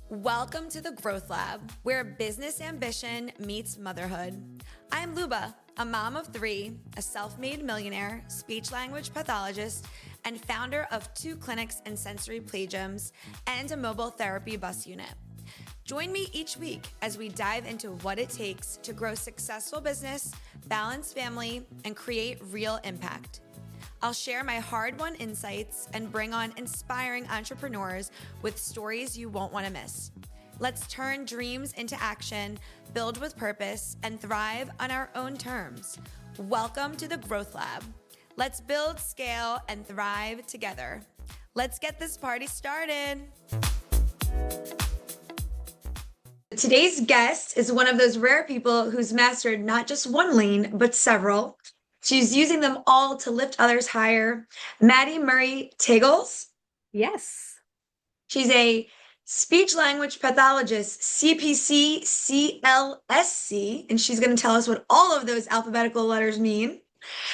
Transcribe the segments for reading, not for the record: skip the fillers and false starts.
Welcome to the Growth Lab, where business ambition meets motherhood. I'm Luba, a mom of three, a self-made millionaire, speech-language pathologist, and founder of 2 clinics in sensory play gyms and a mobile therapy bus unit. Join me each week as we dive into what it takes to grow successful business, balance family, and create real impact. I'll share my hard-won insights and bring on inspiring entrepreneurs with stories you won't want to miss. Let's turn dreams into action, build with purpose, and thrive on our own terms. Welcome to the Growth Lab. Let's build, scale, and thrive together. Let's get this party started. Today's guest is one of those rare people who's mastered not just one lane, but several. She's using them all to lift others higher. Mattie Murrey Tiggles. Yes. She's a speech-language pathologist, CPC, CLSC, and she's going to tell us what all of those alphabetical letters mean.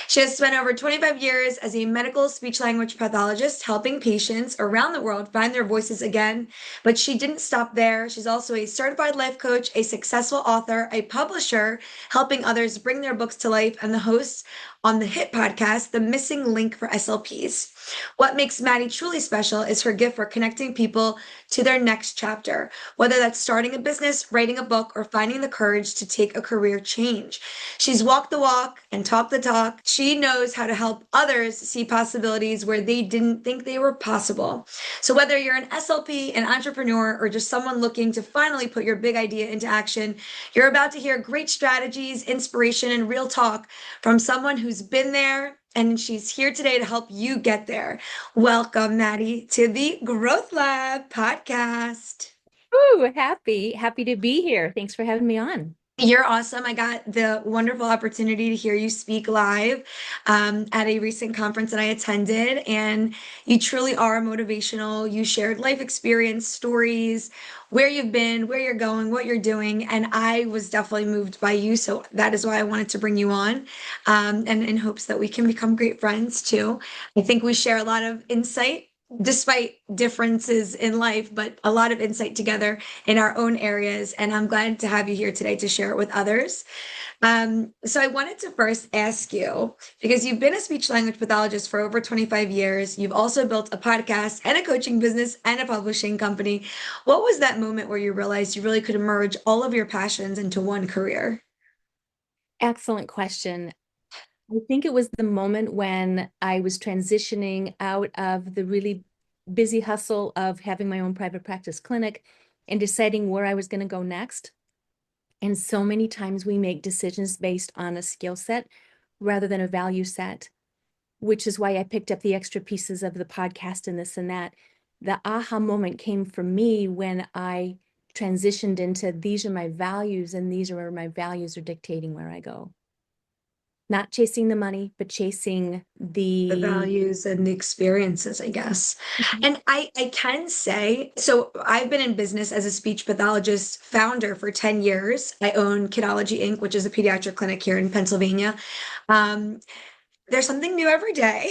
She has spent over 25 years as a medical speech-language pathologist, helping patients around the world find their voices again. But she didn't stop there. She's also a certified life coach, a successful author, a publisher, helping others bring their books to life, and the host on the hit podcast, The Missing Link for SLPs. What makes Mattie truly special is her gift for connecting people to their next chapter, whether that's starting a business, writing a book, or finding the courage to take a career change. She's walked the walk and talked the talk. She knows how to help others see possibilities where they didn't think they were possible. So whether you're an SLP, an entrepreneur, or just someone looking to finally put your big idea into action, you're about to hear great strategies, inspiration, and real talk from someone who's been there, and she's here today to help you get there. Welcome, Mattie, to the Growth Lab podcast. Ooh, happy to be here. Thanks for having me on. You're awesome. I got the wonderful opportunity to hear you speak live at a recent conference that I attended, and you truly are motivational. You shared life experience, stories, where you've been, where you're going, what you're doing, and I was definitely moved by you. So that is why I wanted to bring you on, and in hopes that we can become great friends too. I think we share a lot of insight despite differences in life, but a lot of insight together in our own areas. And I'm glad to have you here today to share it with others. So I wanted to first ask you, because you've been a speech language pathologist for over 25 years, you've also built a podcast and a coaching business and a publishing company. What was that moment where you realized you really could merge all of your passions into one career? Excellent question. I think it was the moment when I was transitioning out of the really busy hustle of having my own private practice clinic and deciding where I was going to go next. And so many times we make decisions based on a skill set rather than a value set, which is why I picked up the extra pieces of the podcast and this and that. The aha moment came for me when I transitioned into these are my values, and these are where my values are dictating where I go. Not chasing the money, but chasing The values and the experiences, I guess. And I can say, so I've been in business as a speech pathologist founder for 10 years. I own Kidology Inc., which is a pediatric clinic here in Pennsylvania. There's something new every day.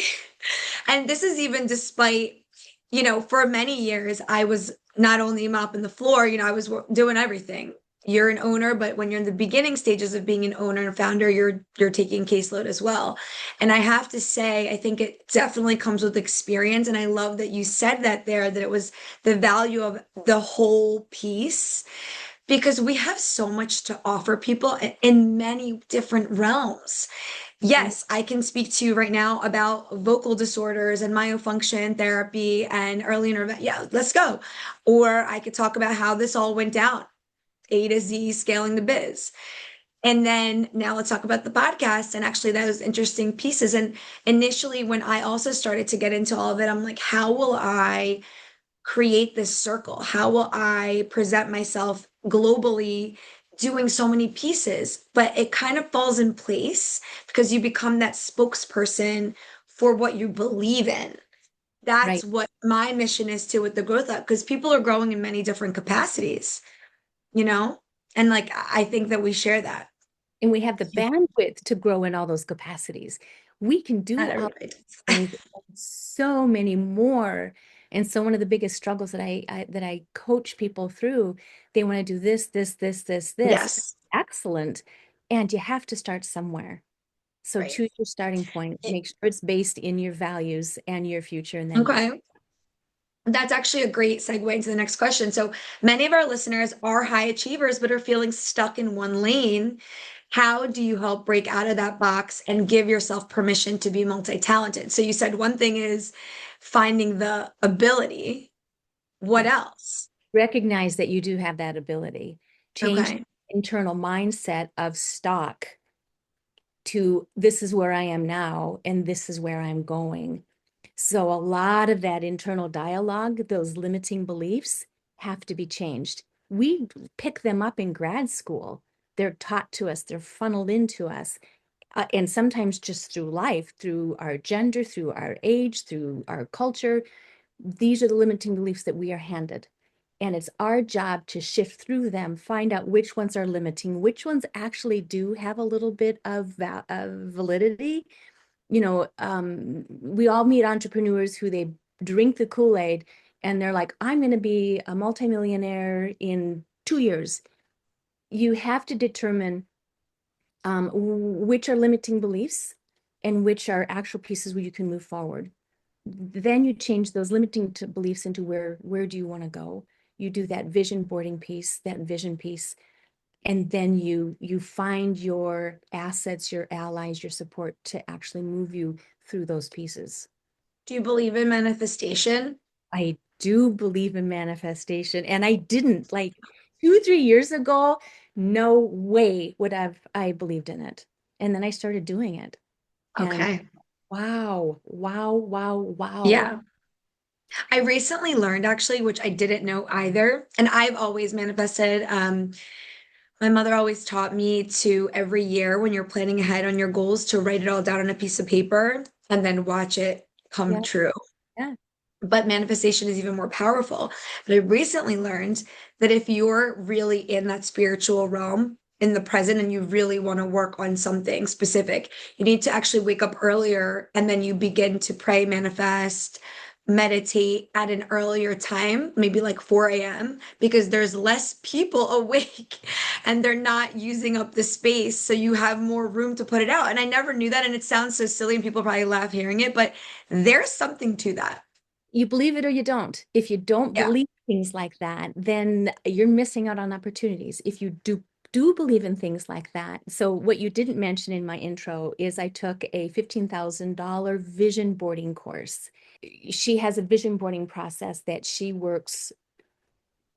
And this is even despite, for many years, I was not only mopping the floor, I was doing everything. You're an owner, but when you're in the beginning stages of being an owner and founder, you're taking caseload as well. And I have to say, I think it definitely comes with experience. And I love that you said that there, that it was the value of the whole piece, because we have so much to offer people in many different realms. Yes, I can speak to you right now about vocal disorders and myofunction therapy and early intervention. Yeah, let's go. Or I could talk about how this all went down. A to Z, scaling the biz. And then now let's talk about the podcast and actually those interesting pieces. And initially, when I also started to get into all of it, I'm like, how will I create this circle? How will I present myself globally doing so many pieces? But it kind of falls in place because you become that spokesperson for what you believe in. That's right. what my mission is too with the Growth Lab, because people are growing in many different capacities. And like, I think that we share that. And we have the bandwidth to grow in all those capacities. We can do Not all everybody does. things, and so many more, And so one of the biggest struggles that I coach people through, they want to do this, this, this, this, this. Yes. Excellent. And you have to start somewhere. So Right. choose your starting point, make sure it's based in your values and your future, and then go. Okay. That's actually a great segue into the next question. So many of our listeners are high achievers, but are feeling stuck in one lane. How do you help break out of that box and give yourself permission to be multi-talented? So you said one thing is finding the ability. What Yes. else? Recognize that you do have that ability. Change Okay. the internal mindset of stock to this is where I am now and this is where I'm going. So a lot of that internal dialogue, those limiting beliefs have to be changed. We pick them up in grad school. They're taught to us, they're funneled into us. And sometimes just through life, through our gender, through our age, through our culture. These are the limiting beliefs that we are handed. And it's our job to shift through them, find out which ones are limiting, which ones actually do have a little bit of validity. We all meet entrepreneurs who they drink the Kool-Aid and they're like, I'm going to be a multimillionaire in 2 years. You have to determine which are limiting beliefs and which are actual pieces where you can move forward. Then you change those limiting beliefs into where do you want to go? You do that vision boarding piece, that vision piece, and then you find your assets, your allies, your support to actually move you through those pieces. Do you believe in manifestation? I do believe in manifestation, and I didn't like 2, 3 years ago. No way would I believed in it, and then I started doing it, and Okay. wow, wow, wow, wow. Yeah. I recently learned actually, which I didn't know either, and I've always manifested. My mother always taught me to every year when you're planning ahead on your goals to write it all down on a piece of paper and then watch it come Yeah, true. yeah. But manifestation is even more powerful. But I recently learned that if you're really in that spiritual realm in the present and you really want to work on something specific, you need to actually wake up earlier and then you begin to pray, manifest, meditate at an earlier time, maybe like 4 a.m., because there's less people awake and they're not using up the space. So you have more room to put it out. And I never knew that. And it sounds so silly and people probably laugh hearing it, but there's something to that. You believe it or you don't. If you don't Yeah. believe things like that, then you're missing out on opportunities. If you do believe in things like that. So what you didn't mention in my intro is I took a $15,000 vision boarding course. She has a vision boarding process that she works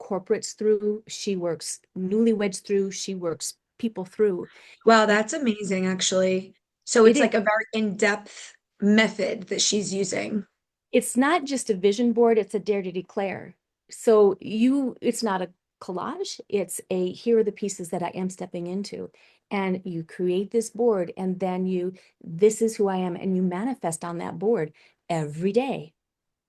corporates through, she works newlyweds through, she works people through. Wow, And that's amazing, actually. So it it's is. like a very in-depth method that she's using. It's not just a vision board, it's a dare to declare. So it's not a collage, it's a here are the pieces that I am stepping into. And you create this board and then this is who I am, and you manifest on that board every day.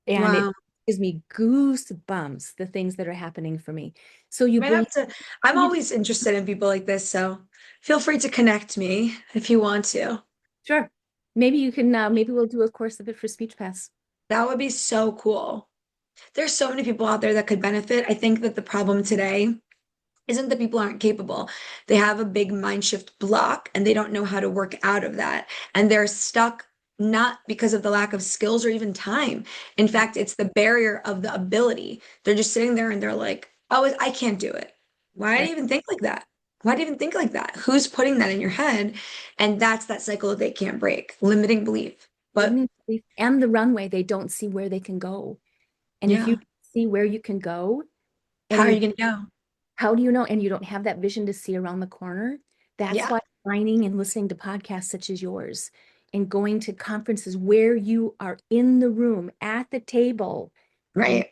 And it Wow. gives me goosebumps, the things that are happening for me. So you Might believe have to, I'm always interested in people like this, so feel free to connect me if you want to. sure. Maybe you can maybe we'll do a course of it for Speech Pass. That would be so cool. There's so many people out there that could benefit. I think that the problem today isn't that people aren't capable. They have a big mind shift block and they don't know how to work out of that. And they're stuck not because of the lack of skills or even time. In fact, it's the barrier of the ability. They're just sitting there and they're like, oh, I can't do it. Why do Right. you even think like that? Why do you even think like that? Who's putting that in your head? And that's that cycle that they can't break, limiting belief. But Limiting belief and the runway, they don't see where they can go. And if you yeah, see where you can go, how and are you you going to go? how do you know? And you don't have that vision to see around the corner. That's Yeah, why finding and listening to podcasts such as yours and going to conferences where you are in the room at the table with right.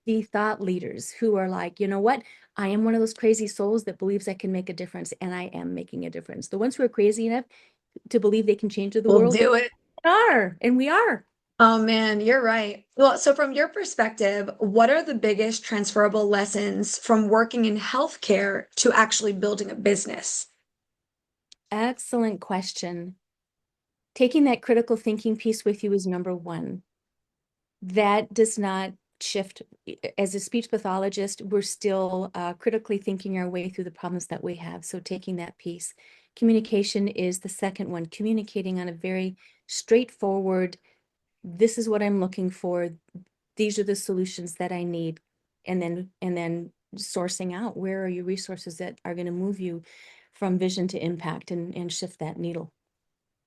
the thought leaders who are like, you know what? I am one of those crazy souls that believes I can make a difference, and I am making a difference. The ones who are crazy enough to believe they can change the We'll world do it. are, and we are. Oh man, you're right. Well, so from your perspective, what are the biggest transferable lessons from working in healthcare to actually building a business? Excellent question. Taking that critical thinking piece with you is number one. That does not shift. As a speech pathologist, we're still critically thinking our way through the problems that we have. So taking that piece. Communication is the second one, communicating on a very straightforward, this is what I'm looking for. These are the solutions that I need. And then sourcing out, where are your resources that are going to move you from vision to impact and shift that needle.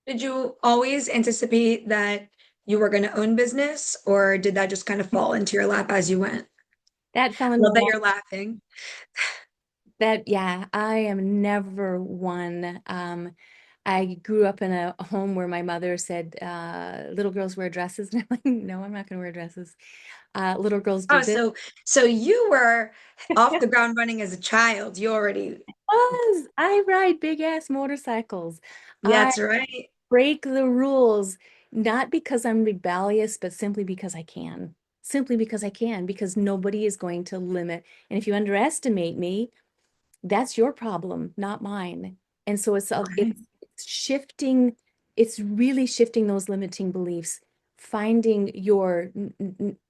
Did you always anticipate that you were going to own business, or did that just kind of fall into your lap as you went? That fell in Love my that lap. you're laughing. That, yeah, I am never one. I grew up in a home where my mother said, little girls wear dresses. And I'm like, no, I'm not going to wear dresses. Little girls do Oh, this. so you were off the ground running as a child. You already, I ride big ass motorcycles. I that's right. break the rules, not because I'm rebellious, but simply because I can. Simply because I can, because nobody is going to limit. And if you underestimate me, that's your problem, not mine. And so Okay. it's shifting, it's really shifting those limiting beliefs, finding your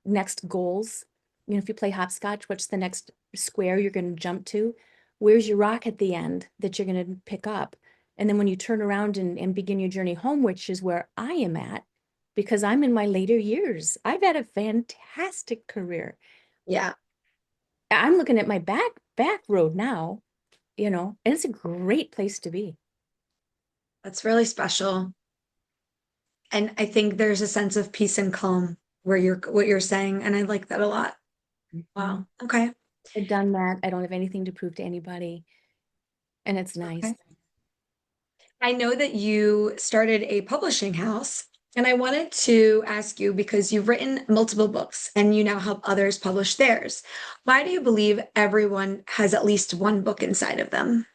next goals. You know, if you play hopscotch, what's the next square you're going to jump to? Where's your rock at the end that you're going to pick up? And then when you turn around and begin your journey home, which is where I am at, because I'm in my later years, I've had a fantastic career. Yeah, I'm looking at my back road now, and it's a great place to be. that's really special. And I think there's a sense of peace and calm where you're what you're saying, and I like that a lot. Mhm. Wow. Okay. I've done that. I don't have anything to prove to anybody, and it's nice. Okay. I know that you started a publishing house, and I wanted to ask you because you've written multiple books and you now help others publish theirs. Why do you believe everyone has at least one book inside of them?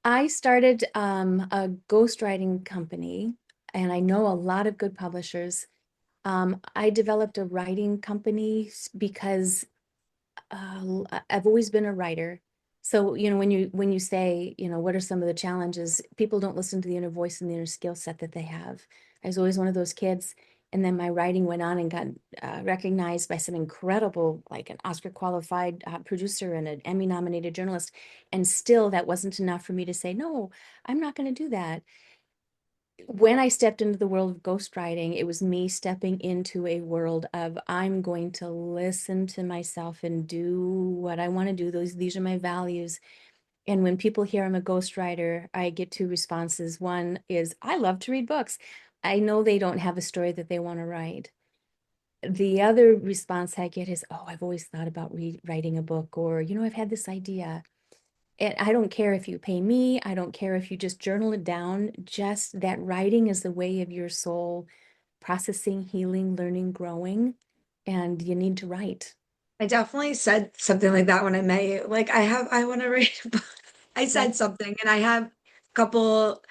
I started a ghostwriting company, and I know a lot of good publishers. I developed a writing company because I've always been a writer. So, when you say, what are some of the challenges? People don't listen to the inner voice and the inner skill set that they have. I was always one of those kids. And then my writing went on and got recognized by some incredible, like an Oscar qualified producer and an Emmy nominated journalist. And still, that wasn't enough for me to say, no, I'm not going to do that. When I stepped into the world of ghostwriting, it was me stepping into a world of I'm going to listen to myself and do what I want to do. These are my values. And when people hear I'm a ghostwriter, I get two responses. One is I love to read books. I know they don't have a story that they want to write. The other response I get is, oh, I've always thought about writing a book, or, I've had this idea. And I don't care if you pay me, I don't care if you just journal it down, just that writing is the way of your soul processing, healing, learning, growing, and you need to write. I definitely said something like that when I met you. Like, I want to read a book. I That said something, and I have a couple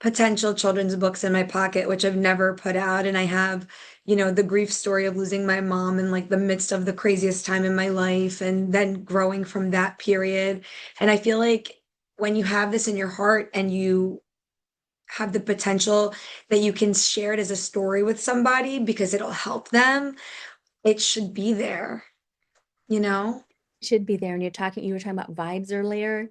potential children's books in my pocket, which I've never put out. And I have, the grief story of losing my mom in like the midst of the craziest time in my life, and then growing from that period. And I feel like when you have this in your heart and you have the potential that you can share it as a story with somebody because it'll help them, it should be there, you know? should be there. And you were talking about vibes earlier.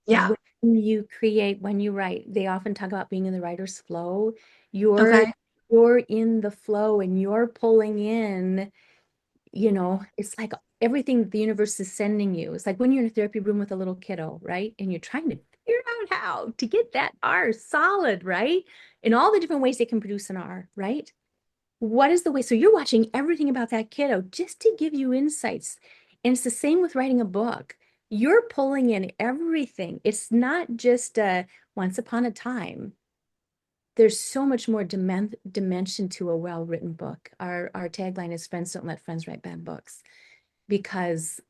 Yeah. When you create, when you write, they often talk about being in the writer's flow. You're Okay. you're in the flow and you're pulling in, it's like everything the universe is sending you. It's like when you're in a therapy room with a little kiddo, right? And you're trying to figure out how to get that R solid, right? In all the different ways they can produce an R, right? What is the way? So you're watching everything about that kiddo just to give you insights. And it's the same with writing a book. You're pulling in everything. It's not just once upon a time. There's so much more dimension to a well-written book. Our tagline is friends don't let friends write bad books, because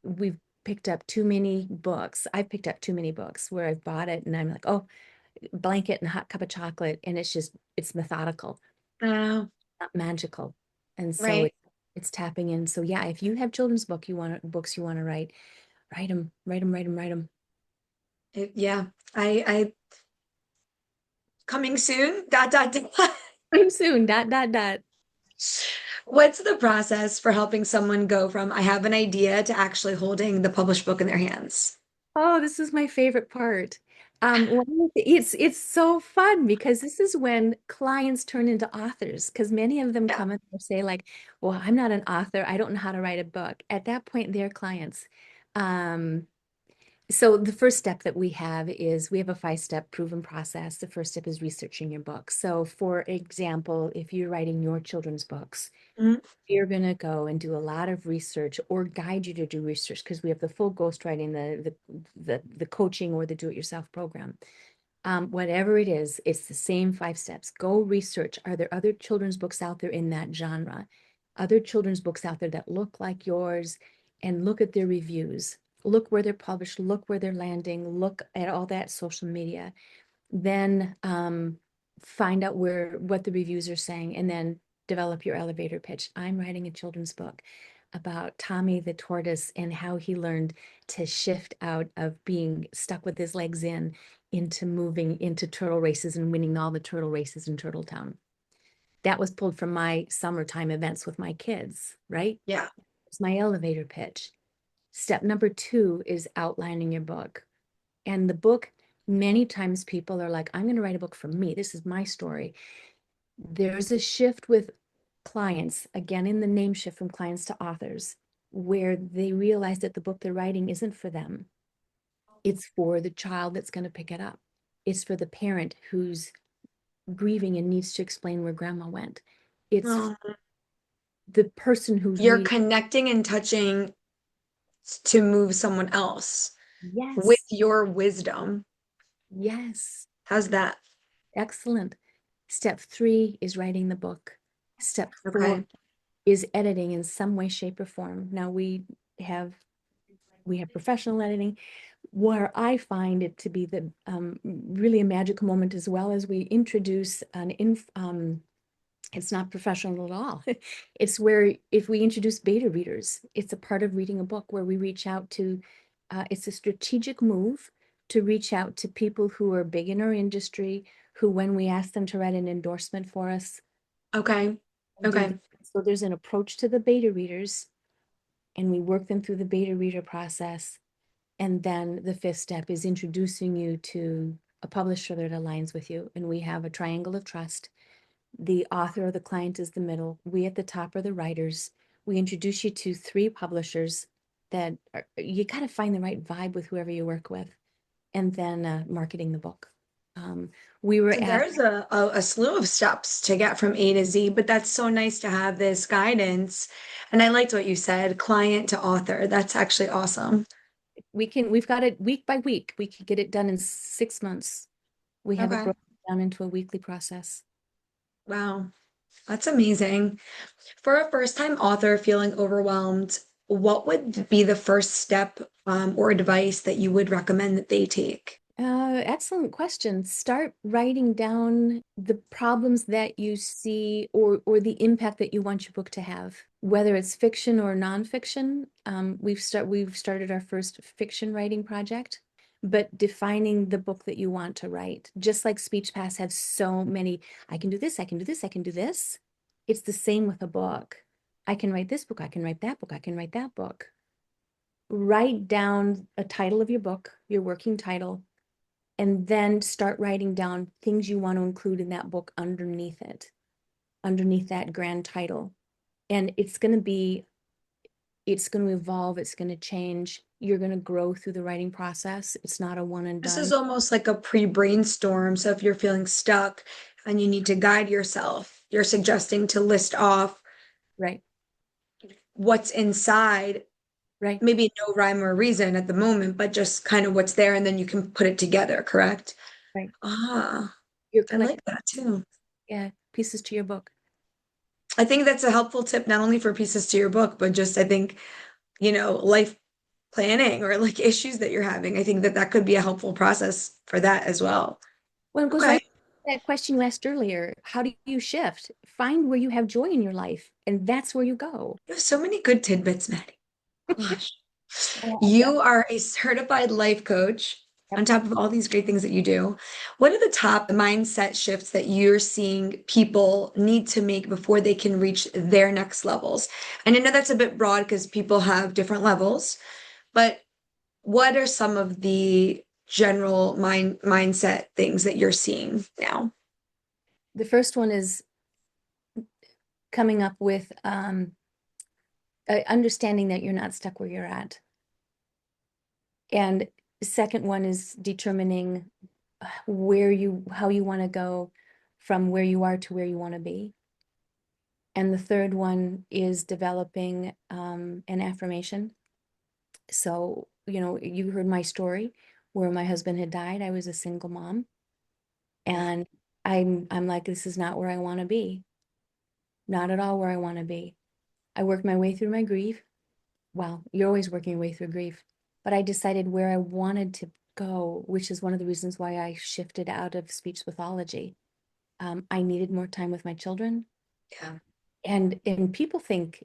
we've picked up too many books. I've picked up too many books where I've bought it and I'm like, oh, blanket and hot cup of chocolate. And it's methodical, Oh, not magical. And so right. it's tapping in. So yeah, if you have children's books you want to write, write them, write them, write them, write them. Yeah. I coming soon. Dot dot dot. Soon, dot, dot, dot. What's the process for helping someone go from I have an idea to actually holding the published book in their hands? Oh, this is my favorite part. It's so fun because this is when clients turn into authors because many of them Yeah. come and they say like, "Well, I'm not an author. I don't know how to write a book." At that point, they're clients. Um, so the first step that we have is we have a five-step proven process. The first step is researching your book. So, for example, if you're writing your children's books, Mhm. you're going to go and do a lot of research or guide you to do research because we have the full ghostwriting, the coaching or the do-it-yourself program. Whatever it is, it's the same five steps. Go research. Are there other children's books out there in that genre? Other children's books out there that look like yours, and look at their reviews. Look where they're published, look where they're landing, look at all that social media. Then find out what the reviews are saying, and then develop your elevator pitch. I'm writing a children's book about Tommy the tortoise and how he learned to shift out of being stuck with his legs in into moving into turtle races and winning all the turtle races in Turtletown. That was pulled from my summertime events with my kids, right? Yeah. It's my elevator pitch. Step number two is outlining your book. And the book, many times people are like, I'm going to write a book for me. This is my story. There's a shift with clients, again, in the name shift from clients to authors, where they realize that the book they're writing isn't for them. It's for the child that's going to pick it up. It's for the parent who's grieving and needs to explain where grandma went. It's Oh, the person who's you're reading. connecting and touching to move someone else with Yes, your wisdom. yes, How's that? excellent. Step three is writing the book. Step four Okay. is editing in some way, shape, or form. Now have we have professional editing. Where I find it to be the really a magical moment as well as we introduce it's not professional at all. It's where if we introduce beta readers, it's a part of reading a book where we reach out to, it's a strategic move to reach out to people who are big in our industry, who when we ask them to write an endorsement for us, Okay. do Okay. that. So there's an approach to the beta readers and we work them through the beta reader process. And then the fifth step is introducing you to a publisher that aligns with you. And we have a triangle of trust. The author or the client is the middle. We at the top are the writers. We introduce you to three publishers that you got to find the right vibe with whoever you work with, and then marketing the book. Um, we were So at there's a slew of steps to get from A to Z, but that's so nice to have this guidance. And I liked what you said, client to author. That's actually awesome. we've got it week by week. We can get it done in 6 months. We have it Okay. broken down into a weekly process. Wow. That's amazing. For a first-time author feeling overwhelmed, what would be the first step or advice that you would recommend that they take? Excellent question. Start writing down the problems that you see or the impact that you want your book to have, whether it's fiction or nonfiction. We've started our first fiction writing project, but defining the book that you want to write. Just like SpeechPass has so many, I can do this, I can do this, I can do this. It's the same with a book. I can write this book, I can write that book, I can write that book. Write down a title of your book, your working title, and then start writing down things you want to include in that book underneath it, underneath that grand title. And it's going to evolve, it's going to change. You're going to grow through the writing process. It's not a one and This done. is almost like a pre-brainstorm. So if you're feeling stuck and you need to guide yourself, you're suggesting to list off Right, what's inside, right, maybe no rhyme or reason at the moment, but just kind of what's there, and then you can put it together, correct? right. Ah, You're I like collecting, that too. yeah, pieces to your book. I think that's a helpful tip, not only for pieces to your book, but just I think, life planning or like issues that you're having. I think that that could be a helpful process for that as well. Well, it goes Okay. right to that question you asked earlier. How do you shift? Find where you have joy in your life, and that's where you go. You have so many good tidbits, Maddie. Gosh. Well, You are a certified life coach. On top of all these great things that you do, what are the top mindset shifts that you're seeing people need to make before they can reach their next levels? And I know that's a bit broad because people have different levels, but what are some of the general mindset things that you're seeing now? The first one is coming up with understanding that you're not stuck where you're at. And the second one is determining how you want to go from where you are to where you want to be. And the third one is developing an affirmation. So, you heard my story where my husband had died. I was a single mom. And I'm like, this is not where I want to be. Not at all where I want to be. I worked my way through my grief. Well, you're always working your way through grief. But I decided where I wanted to go, which is one of the reasons why I shifted out of speech pathology. I needed more time with my children. Yeah. And people think,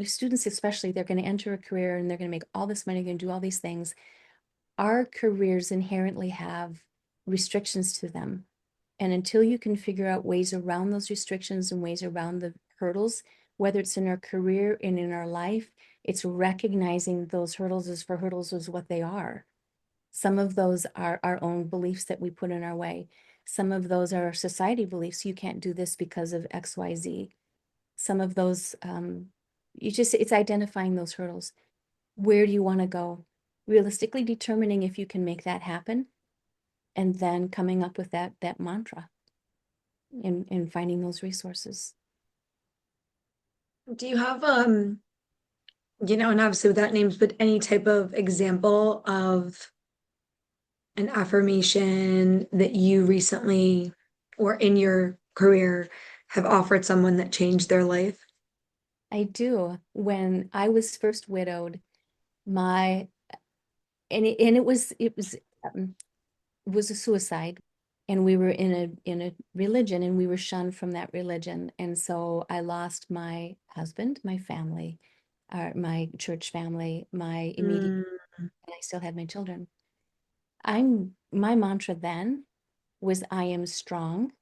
students especially, they're going to enter a career and they're going to make all this money, going to do all these things. Our careers inherently have restrictions to them. And until you can figure out ways around those restrictions and ways around the hurdles, whether it's in our career and in our life, it's recognizing those hurdles as what they are. Some of those are our own beliefs that we put in our way. Some of those are society beliefs. You can't do this because of XYZ. Some of those, it's identifying those hurdles. Where do you want to go? Realistically determining if you can make that happen, and then coming up with that mantra and finding those resources. Do you have and obviously without names, but any type of example of an affirmation that you recently or in your career have offered someone that changed their life? I do. When I was first widowed, my and it was a suicide, and we were in a religion, and we were shunned from that religion, and so I lost my husband, my family, my church family, my immediate, Mm, and I still had my children. My mantra then was, I am strong,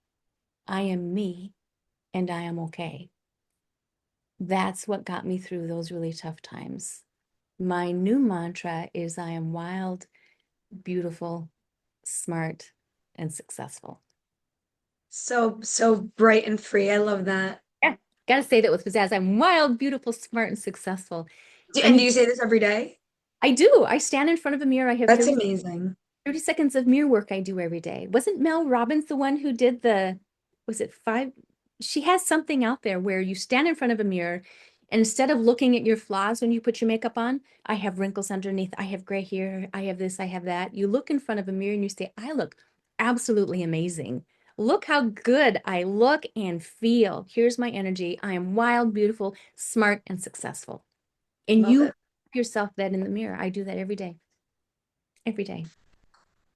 I am me, and I am okay. That's what got me through those really tough times. My new mantra is, I am wild, beautiful, smart, and successful. so bright and free. I love that. Yeah, gotta say that with pizzazz. I'm wild, beautiful, smart, and successful. And And do you say this every day? I do. I stand in front of a mirror. I have That's amazing. 30 seconds of mirror work I do every day. Wasn't Mel Robbins the one who did was it five? She has something out there where you stand in front of a mirror, and instead of looking at your flaws when you put your makeup on, I have wrinkles underneath, I have gray hair, I have this, I have that. You look in front of a mirror and you say, I look absolutely amazing. Look how good I look and feel. Here's my energy. I am wild, beautiful, smart, and successful. And Love you it. yourself that in the mirror. I do that every day. Every day.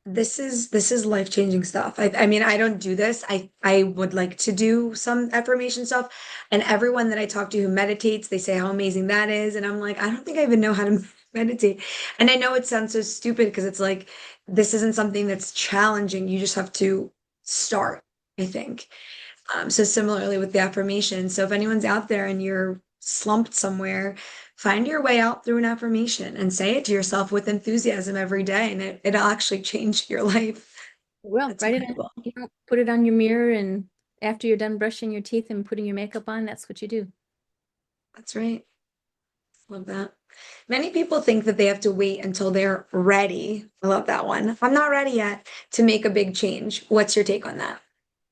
This is life-changing stuff. I mean, I don't do this. I would like to do some affirmation stuff. And everyone that I talk to who meditates, they say how amazing that is. And I'm like, I don't think I even know how to meditate. And I know it sounds so stupid because it's like this isn't something that's challenging. You just have to start, I think. So similarly with the affirmation. So if anyone's out there and you're slumped somewhere, find your way out through an affirmation and say it to yourself with enthusiasm every day, and it'll actually change your life. Well, That's write it on, incredible. put it on your mirror, and after you're done brushing your teeth and putting your makeup on, that's what you do. That's right. Love that. Many people think that they have to wait until they're ready. I love that one. I'm not ready yet to make a big change. What's your take on that?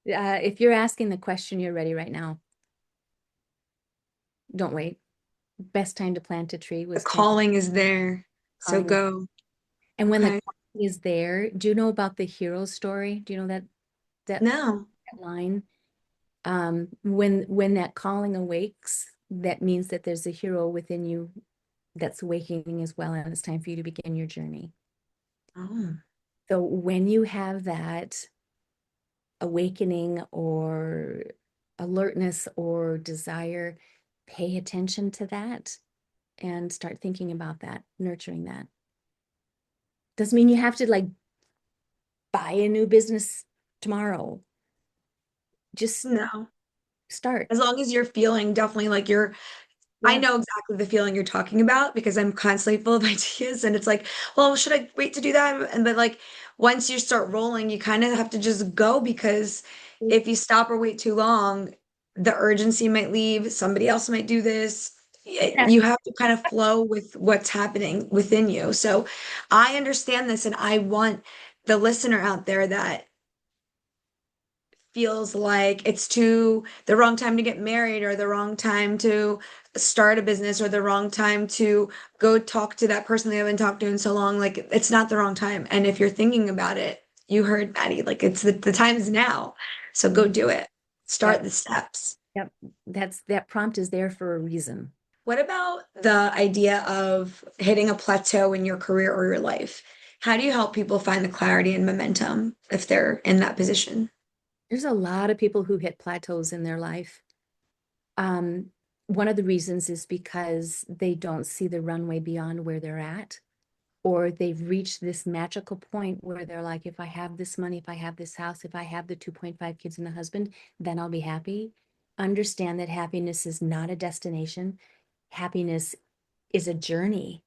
If you're asking the question, you're ready right now. Don't wait. Best time to plant a tree The was 10 calling is there. So calling. go. And when the Okay. calling is there, do you know about the hero story? Do you know that No. line? When that calling awakes, that means that there's a hero within you that's awakening as well, and it's time for you to begin your journey. Oh. So when you have that awakening or alertness or desire, pay attention to that and start thinking about that, nurturing that. Doesn't mean you have to like buy a new business tomorrow. Just No. start. As long as you're feeling definitely like you're I Yeah. know exactly the feeling you're talking about because I'm constantly full of ideas and it's like, well, should I wait to do that? And but like once you start rolling, you kind of have to just go because if you stop or wait too long, the urgency might leave, somebody else might do this. You have to kind of flow with what's happening within you. So I understand this and I want the listener out there that feels like it's too the wrong time to get married or the wrong time to start a business or the wrong time to go talk to that person they haven't talked to in so long. Like it's not the wrong time. And if you're thinking about it, you heard Mattie, like it's the time is now. So go Mhm. do it. Start Yep. the steps. Yep. That prompt is there for a reason. What about the idea of hitting a plateau in your career or your life? How do you help people find the clarity and momentum if they're in that position? There's a lot of people who hit plateaus in their life. Um, One of the reasons is because they don't see the runway beyond where they're at, or they've reached this magical point where they're like, if I have this money, if I have this house, if I have the 2.5 kids and a husband, then I'll be happy. Understand that happiness is not a destination. Happiness is a journey.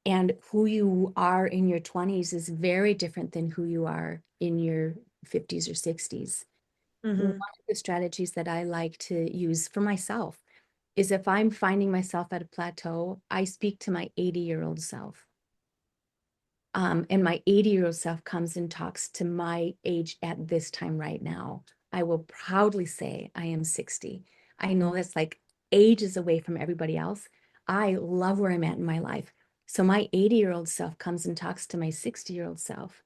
And who you are in your 20s is very different than who you are in your 50s or 60s. One Mm-hmm. of the strategies that I like to use for myself is if I'm finding myself at a plateau, I speak to my 80-year-old self. And my 80-year-old self comes and talks to my age at this time right now. I will proudly say I am 60. I know that's like ages away from everybody else. I love where I'm at in my life. So my 80-year-old self comes and talks to my 60-year-old self.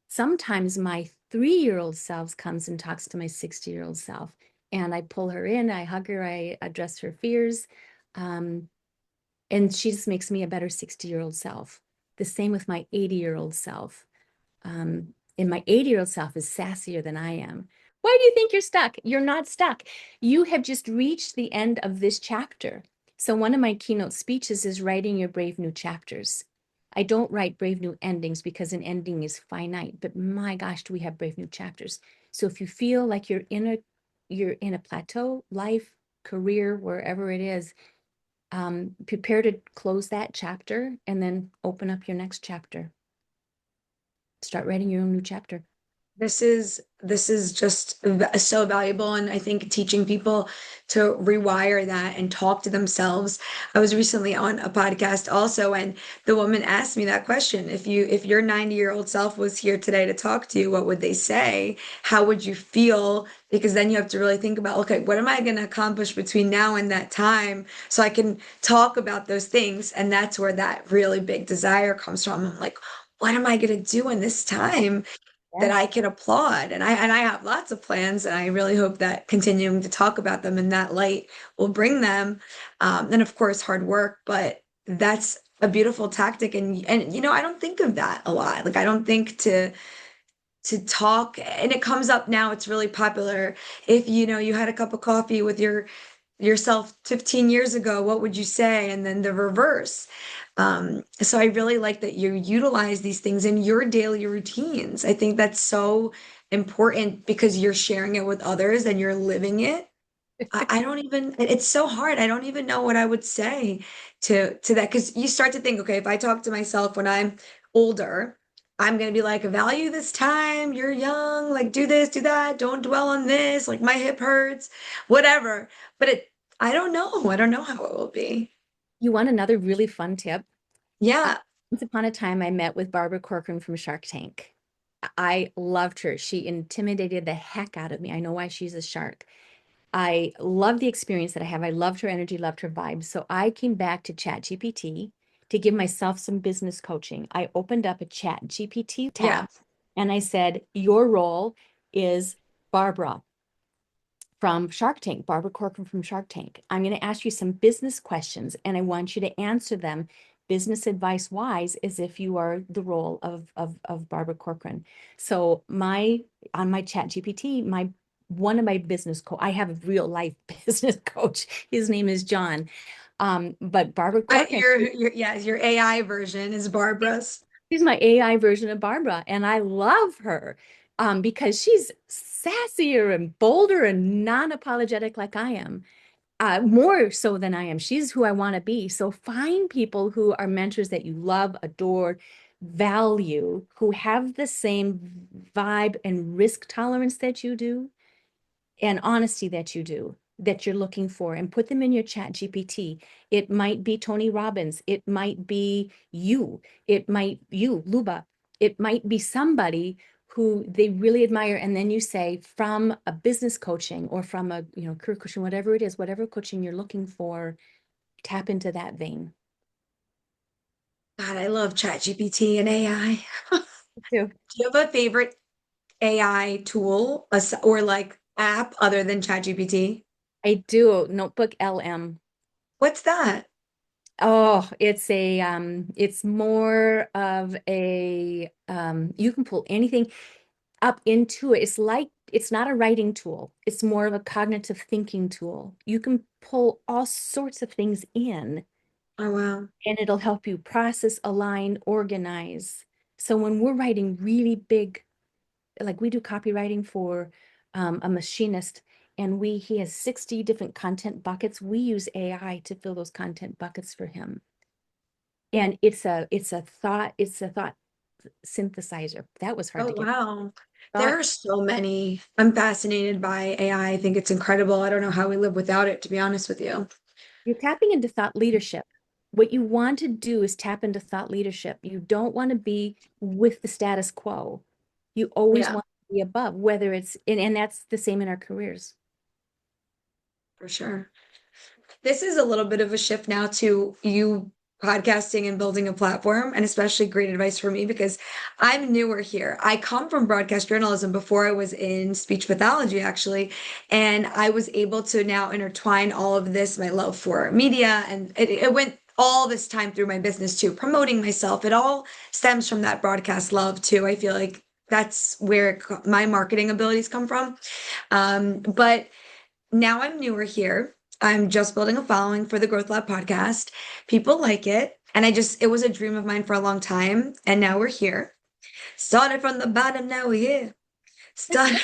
Sometimes my 3-year-old self comes and talks to my 60-year-old self. And I pull her in, I hug her, I address her fears. Um, and she just makes me a better 60-year-old self. The same with my 80-year-old self. And my 80-year-old self is sassier than I am. Why do you think you're stuck? You're not stuck. You have just reached the end of this chapter. So one of my keynote speeches is writing your brave new chapters. I don't write brave new endings because an ending is finite, but my gosh, do we have brave new chapters. So if you feel like you're in a plateau, life, career, wherever it is, prepare to close that chapter and then open up your next chapter. Start writing your own new chapter. This is just so valuable, and I think teaching people to rewire that and talk to themselves. I was recently on a podcast also, and the woman asked me that question. If your 90-year-old self was here today to talk to you, what would they say? How would you feel? Because then you have to really think about, okay, what am I going to accomplish between now and that time so I can talk about those things? And that's where that really big desire comes from. I'm like, what am I going to do in this time that Yes. I can applaud. And I have lots of plans, and I really hope that continuing to talk about them in that light will bring them. And of course, hard work, but that's a beautiful tactic. And I don't think of that a lot. Like I don't think to talk, and it comes up now. It's really popular. If you had a cup of coffee with yourself 15 years ago, what would you say? And then the reverse. So I really like that you utilize these things in your daily routines. I think that's so important because you're sharing it with others and you're living it. I don't even, it's so hard. I don't even know what I would say to that because you start to think, okay, if I talk to myself when I'm older, I'm gonna be like, value this time, you're young, like do this, do that, don't dwell on this, like my hip hurts, whatever. But I don't know. I don't know how it will be. You want another really fun tip? Yeah. Once upon a time, I met with Barbara Corcoran from Shark Tank. I loved her. She intimidated the heck out of me. I know why she's a shark. I love the experience that I have. I loved her energy, loved her vibe. So I came back to ChatGPT to give myself some business coaching. I opened up a ChatGPT Yeah. tab and I said, your role is Barbara from Shark Tank, Barbara Corcoran from Shark Tank. I'm going to ask you some business questions and I want you to answer them business advice wise as if you are the role of Barbara Corcoran. So on my chat GPT, one of my I have a real life business coach. His name is John. But Barbara Corcoran, Your AI version is Barbara's. she's my AI version of Barbara, and I love her. because she's sassier and bolder and non-apologetic like I am, more so than I am. She's who I want to be. So find people who are mentors that you love, adore, value, who have the same vibe and risk tolerance that you do and honesty that you do, that you're looking for, and put them in your chat GPT. It might be Tony Robbins. It might be you. It might you, Luba. It might be somebody who they really admire. And then you say, from a business coaching or from a, career coaching, whatever it is, whatever coaching you're looking for, tap into that vein. God, I love ChatGPT and AI. Too. Do you have a favorite AI tool or like app other than ChatGPT? I do. Notebook LM. What's that? Oh, it's more of a, you can pull anything up into it. It's not a writing tool. It's more of a cognitive thinking tool. You can pull all sorts of things in Oh, wow. and it'll help you process, align, organize. So when we're writing really big, like we do copywriting for a machinist, and he has 60 different content buckets. We use AI to fill those content buckets for him. And it's a thought synthesizer. That was hard Oh, to get. wow. There Thought are so many. I'm fascinated by AI. I think it's incredible. I don't know how we live without it, to be honest with you. You're tapping into thought leadership. What you want to do is tap into thought leadership. You don't want to be with the status quo. You always Yeah, want to be above, whether and that's the same in our careers. for sure. This is a little bit of a shift now to you podcasting and building a platform, and especially great advice for me because I'm newer here. I come from broadcast journalism before I was in speech pathology, actually, and I was able to now intertwine all of this, my love for media, and it went all this time through my business too, promoting myself. It all stems from that broadcast love too. I feel like that's where my marketing abilities come from. But now I'm newer here. I'm just building a following for the Growth Lab podcast. People like it. And it was a dream of mine for a long time. And now we're here. Started from the bottom, now we're here. Started.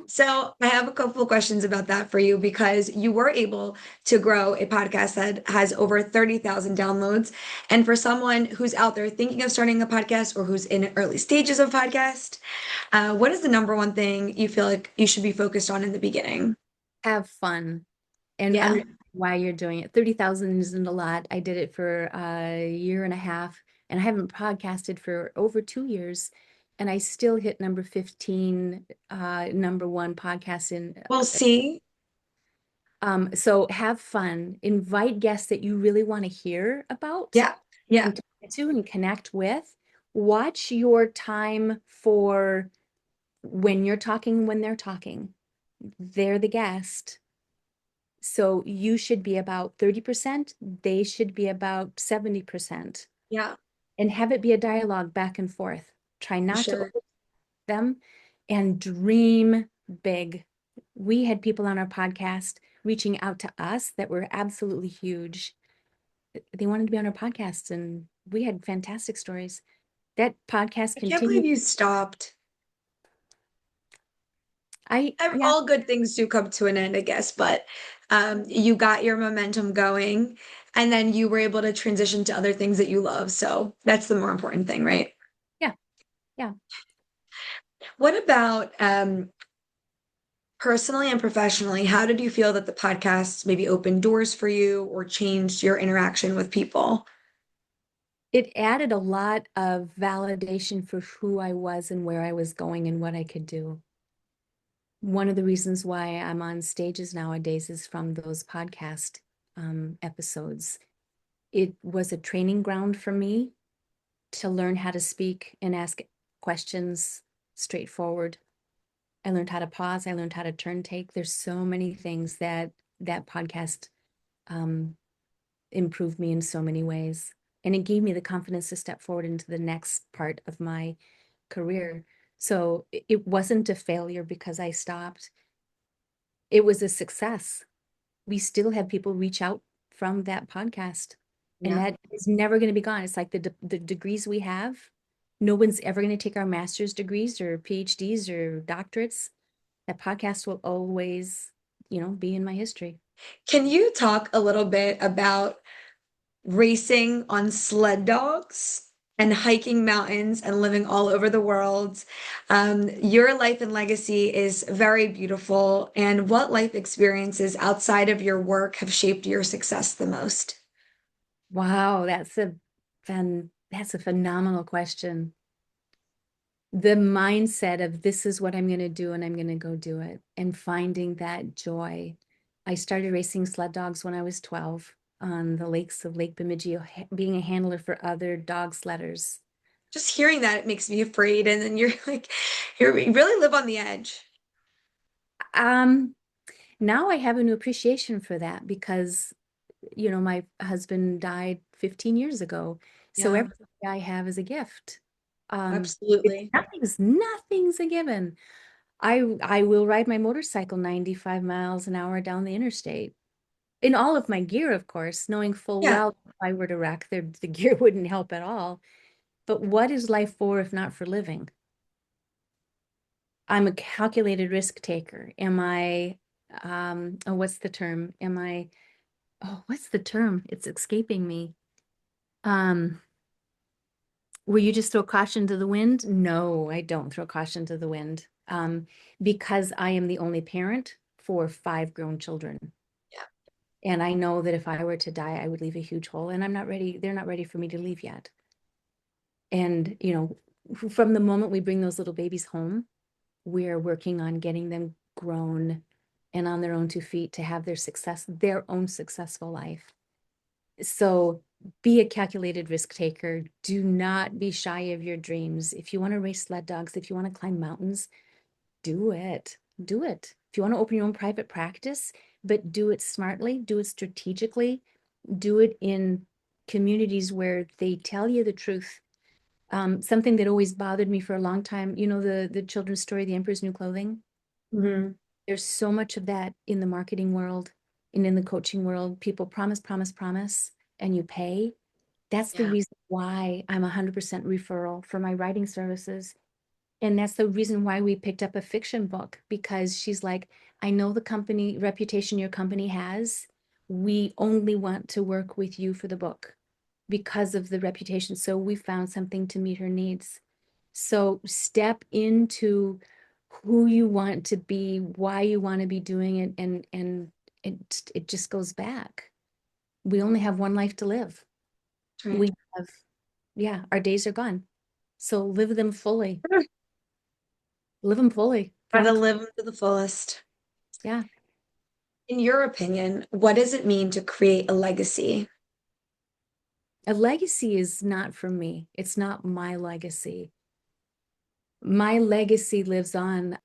So I have a couple of questions about that for you because you were able to grow a podcast that has over 30,000 downloads. And for someone who's out there thinking of starting a podcast or who's in early stages of podcast, what is the number one thing you feel like you should be focused on in the beginning? Have fun and Yeah. understand why you're doing it. 30,000 isn't a lot. I did it for a year and a half, and I haven't podcasted for over 2 years, and I still hit number 15, number one podcast in. We'll see. So have fun, invite guests that you really want to hear about Yeah. Yeah. and talk to and connect with. Watch your time for when you're talking, when they're talking. They're the guest. So you should be about 30%, they should be about 70%, Yeah. and have it be a dialogue back and forth. Try For not to sure. over them and dream big. We had people on our podcast reaching out to us that were absolutely huge. They wanted to be on our podcast, and we had fantastic stories. That podcast I can't believe continued. you stopped. Yeah, All good things do come to an end, I guess, but you got your momentum going and then you were able to transition to other things that you love. So that's the more important thing, right? yeah, yeah. What about personally and professionally? How did you feel that the podcast maybe opened doors for you or changed your interaction with people? It added a lot of validation for who I was and where I was going and what I could do. One of the reasons why I'm on stages nowadays is from those podcast episodes. It was a training ground for me to learn how to speak and ask questions straightforward. I learned how to pause. I learned how to turn take. There's so many things that podcast um, improved me in so many ways. And it gave me the confidence to step forward into the next part of my career. So it wasn't a failure because I stopped. It was a success. We still have people reach out from that podcast, and Yeah. that is never going to be gone. It's like the degrees we have, No one's ever going to take our master's degrees or PhDs or doctorates. That podcast will always, be in my history. Can you talk a little bit about racing on sled dogs and hiking mountains and living all over the world? Your life and legacy is very beautiful. And what life experiences outside of your work have shaped your success the most? Wow, that's a phenomenal question. The mindset of this is what I'm going to do and I'm going to go do it and finding that joy. I started racing sled dogs when I was 12 on the lakes of Lake Bemidji, being a handler for other dog sledders. Just hearing that, it makes me afraid. And then you're like, you really live on the edge. Um, Now I have a new appreciation for that because, my husband died 15 years ago. So Yeah, everything I have is a gift. Um, absolutely. nothing's a given. I will ride my motorcycle 95 miles an hour down the interstate in all of my gear, of course, knowing full Yeah, well if I were to wreck, the gear wouldn't help at all. But what is life for if not for living? I'm a calculated risk taker. Am I, oh, what's the term? What's the term? It's escaping me. Um, Will you just throw caution to the wind? No, I don't throw caution to the wind. Because I am the only parent for 5 grown children. yeah, And I know that if I were to die, I would leave a huge hole, and I'm not ready. They're not ready for me to leave yet. And, from the moment we bring those little babies home, we're working on getting them grown and on their own 2 feet to have their own successful life. So be a calculated risk taker. Do not be shy of your dreams. If you want to race sled dogs, if you want to climb mountains, do it. Do it. If you want to open your own private practice, but do it smartly, do it strategically, do it in communities where they tell you the truth. Something that always bothered me for a long time, the children's story, The Emperor's New Clothing. hmm There's so much of that in the marketing world and in the coaching world. People promise, promise, promise, and you pay. That's the yeah, reason why I'm 100% referral for my writing services. And that's the reason why we picked up a fiction book, because she's like, I know the company reputation your company has. We only want to work with you for the book because of the reputation. So we found something to meet her needs. So step into who you want to be, why you want to be doing it, and it just goes back. We only have one life to live. that's right. We have, yeah, our days are gone. So live them fully. Live them fully, Gotta frankly. live them to the fullest. Yeah. In your opinion, what does it mean to create a legacy? A legacy is not for me. It's not my legacy. My legacy lives on, and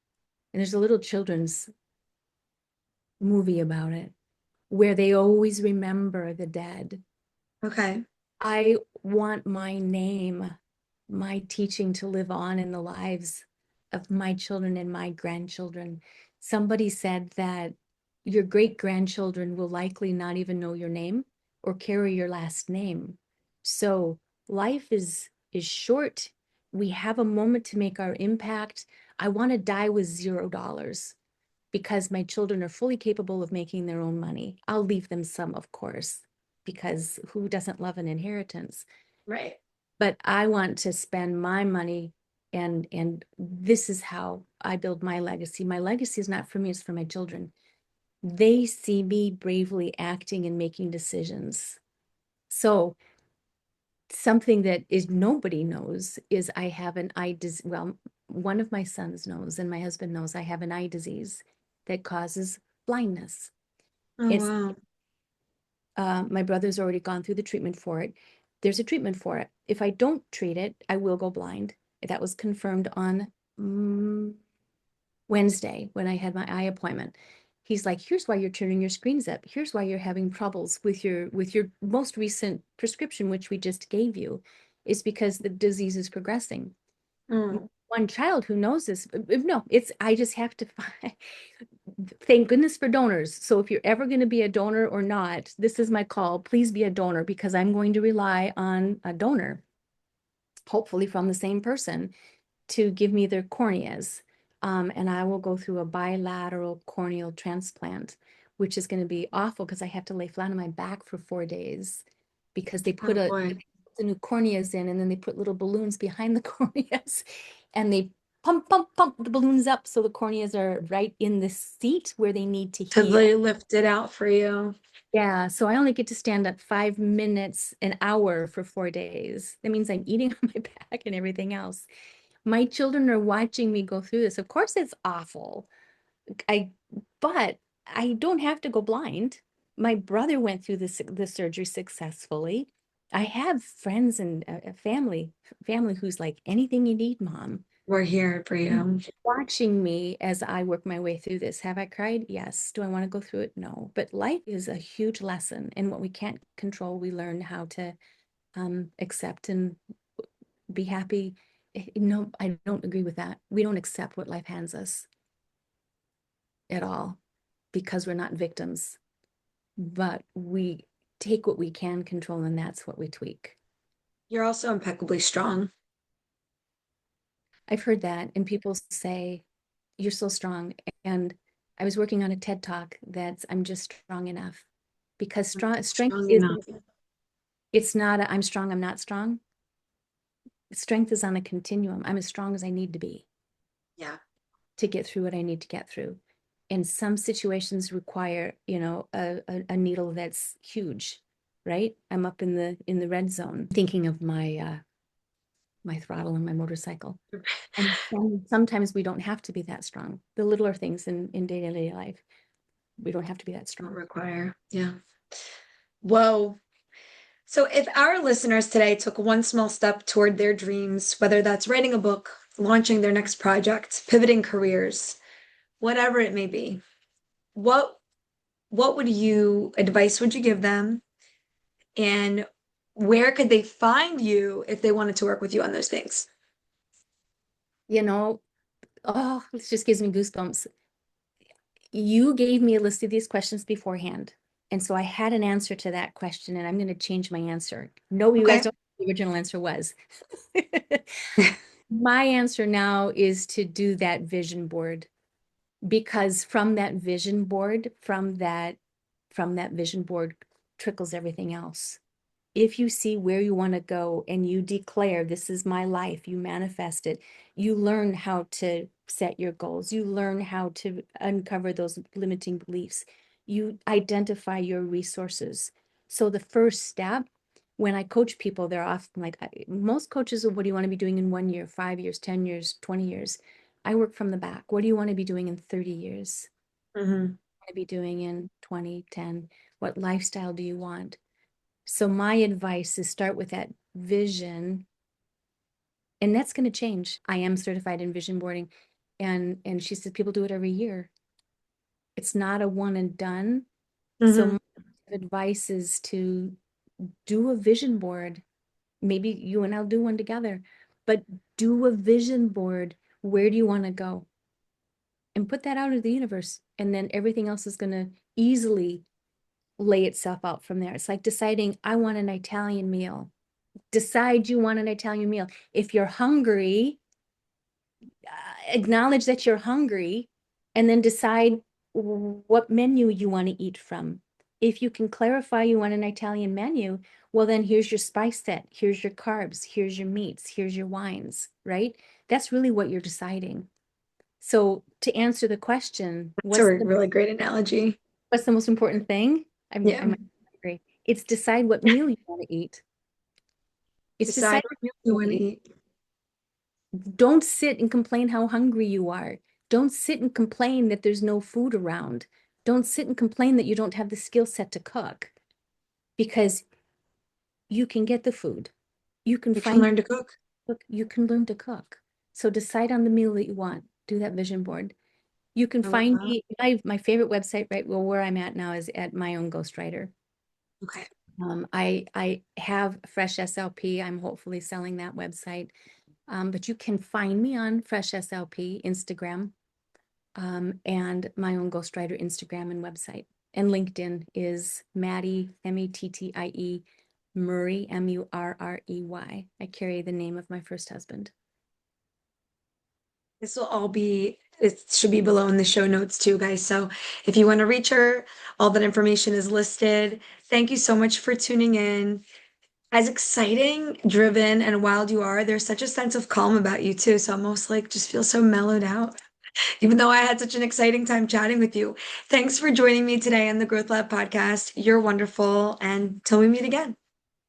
there's a little children's movie about it where they always remember the dead. Okay. I want my name, my teaching to live on in the lives of my children and my grandchildren. Somebody said that your great grandchildren will likely not even know your name or carry your last name. So life is short. We have a moment to make our impact. I want to die with $0 because my children are fully capable of making their own money. I'll leave them some, of course, because who doesn't love an inheritance? Right. But I want to spend my money, and this is how I build my legacy. My legacy is not for me, it's for my children. They see me bravely acting and making decisions. So something that is nobody knows is I have an eye disease. Well, one of my sons knows, and my husband knows I have an eye disease that causes blindness. Oh, It's wow. my brother's already gone through the treatment for it. There's a treatment for it. If I don't treat it, I will go blind. That was confirmed on Wednesday when I had my eye appointment. He's like, here's why you're turning your screens up. Here's why you're having troubles with your most recent prescription, which we just gave you, is because the disease is progressing. Mm. One child who knows this, no, it's I just have to find, thank goodness for donors. So if you're ever going to be a donor or not, this is my call. Please be a donor because I'm going to rely on a donor. hopefully from the same person, to give me their corneas. And I will go through a bilateral corneal transplant, which is going to be awful because I have to lay flat on my back for 4 days because they Oh put boy. the new corneas in, and then they put little balloons behind the corneas, and they pump the balloons up so the corneas are right in the seat where they need to To heal. they lift it out for you. Yeah, so I only get to stand up 5 minutes an hour for 4 days. That means I'm eating on my back and everything else. My children are watching me go through this. Of course, it's awful. I, but I don't have to go blind. My brother went through the surgery successfully. I have friends and family who's like, anything you need, mom. We're here for you. Watching me as I work my way through this. Have I cried? Yes. Do I want to go through it? No. But life is a huge lesson, and what we can't control, we learn how to accept and be happy. No, I don't agree with that. We don't accept what life hands us at all because we're not victims, but we take what we can control, and that's what we tweak. You're also impeccably strong. I've heard that, and people say, you're so strong. And I was working on a TED talk that I'm just strong enough, because strength Strong is, enough. it's not I'm strong, I'm not strong. Strength is on a continuum. I'm as strong as I need to be Yeah. to get through what I need to get through. And some situations require, a needle that's huge, right? I'm up in the red zone thinking of my throttle and my motorcycle. And sometimes we don't have to be that strong. The littler things in day-to-day life, we don't have to be that Don't strong. require. Yeah. Whoa. So if our listeners today took one small step toward their dreams, whether that's writing a book, launching their next project, pivoting careers, whatever it may be, what advice would you give them? And where could they find you if they wanted to work with you on those things? You know, oh, this just gives me goosebumps. You gave me a list of these questions beforehand. And so I had an answer to that question, and I'm going to change my answer. No, you guys Okay. don't know what the original answer was. My answer now is to do that vision board, because from that vision board, from that vision board trickles everything else. If you see where you want to go and you declare, this is my life, you manifest it, you learn how to set your goals, you learn how to uncover those limiting beliefs, you identify your resources. So the first step, when I coach people, they're often like, most coaches are, what do you want to be doing in 1 year, 5 years, 10 years, 20 years? I work from the back. What do you want to be doing in 30 years? Hmm. To be doing in 2010? What lifestyle do you want? So my advice is start with that vision, and that's going to change. I am certified in vision boarding, and she says people do it every year. It's not a one and done. So Hmm. my advice is to do a vision board. Maybe you and I'll do one together, but do a vision board. Where do you want to go? And put that out into the universe, and then everything else is going to easily lay itself out from there. It's like deciding, I want an Italian meal. Decide you want an Italian meal. If you're hungry, acknowledge that you're hungry, and then decide what menu you want to eat from. If you can clarify you want an Italian menu, well, then here's your spice set, here's your carbs, here's your meats, here's your wines, right? That's really what you're deciding. So to answer the question, That's a really great analogy. what's the most important thing? I Yeah. might agree. It's decide what meal you want to eat. It's Decide decide what what meal you you want want to to eat. eat. Don't sit and complain how hungry you are. Don't sit and complain that there's no food around. Don't sit and complain that you don't have the skill set to cook, because you can get the food. You can You can find learn to cook. cook. You can learn to cook. So decide on the meal that you want. Do that vision board. You can I love find that. me. My favorite website, right? Well, where I'm at now is at my own Ghostwriter. Okay. I have Fresh SLP. I'm hopefully selling that website. But you can find me on Fresh SLP Instagram, and my own Ghostwriter Instagram and website. And LinkedIn is Mattie, Mattie Murrey, Murrey. I carry the name of my first husband. This will all be, it should be below in the show notes too, guys. So if you want to reach her, all that information is listed. Thank you so much for tuning in. As exciting, driven, and wild you are, there's such a sense of calm about you too. So almost like just feel so mellowed out, even though I had such an exciting time chatting with you. Thanks for joining me today on the Growth Lab podcast. You're wonderful. And till we meet again.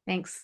Thanks.